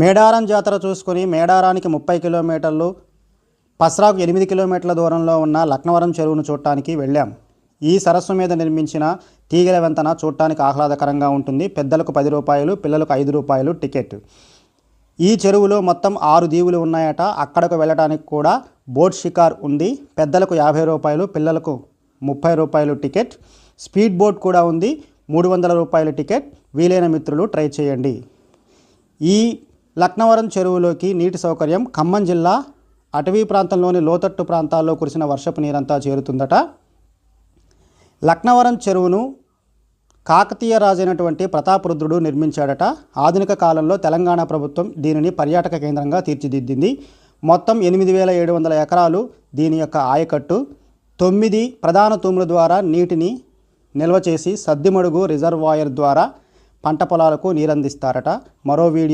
మేడారం జాతర చూసుకొని మేడారానికి 30 కిలోమీటర్లు, పస్రాకు 8 కిలోమీటర్ల దూరంలో ఉన్న లక్నవరం చెరువును చూడటానికి వెళ్ళాం. ఈ సరస్సు మీద నిర్మించిన తీగల వంతెన చూడటానికి ఆహ్లాదకరంగా ఉంటుంది. పెద్దలకు 10 రూపాయలు, పిల్లలకు 5 రూపాయలు టికెట్. ఈ చెరువులో మొత్తం 6 దీవులు ఉన్నాయట. అక్కడకు వెళ్ళడానికి కూడా బోట్ షికార్ ఉంది. పెద్దలకు 50 రూపాయలు, పిల్లలకు 30 రూపాయలు టికెట్. స్పీడ్ బోట్ కూడా ఉంది, 300 రూపాయల టికెట్. వీలైన మిత్రులు ట్రై చేయండి. ఈ లక్నవరం చెరువులోకి నీటి సౌకర్యం ఖమ్మం జిల్లా అటవీ ప్రాంతంలోని లోతట్టు ప్రాంతాల్లో కురిసిన వర్షపు నీరంతా చేరుతుందట. లక్నవరం చెరువును కాకతీయ రాజైనటువంటి ప్రతాపరుద్రుడు నిర్మించాడట. ఆధునిక కాలంలో తెలంగాణ ప్రభుత్వం దీనిని పర్యాటక కేంద్రంగా తీర్చిదిద్దింది. మొత్తం 8700 ఎకరాలు దీని యొక్క ఆయకట్టు. 9 ప్రధాన తూముల ద్వారా నీటిని నిల్వ చేసి సద్దిమడుగు రిజర్వాయర్ ద్వారా పంట పొలాలకు నీరందిస్తారట. మరో వీడియో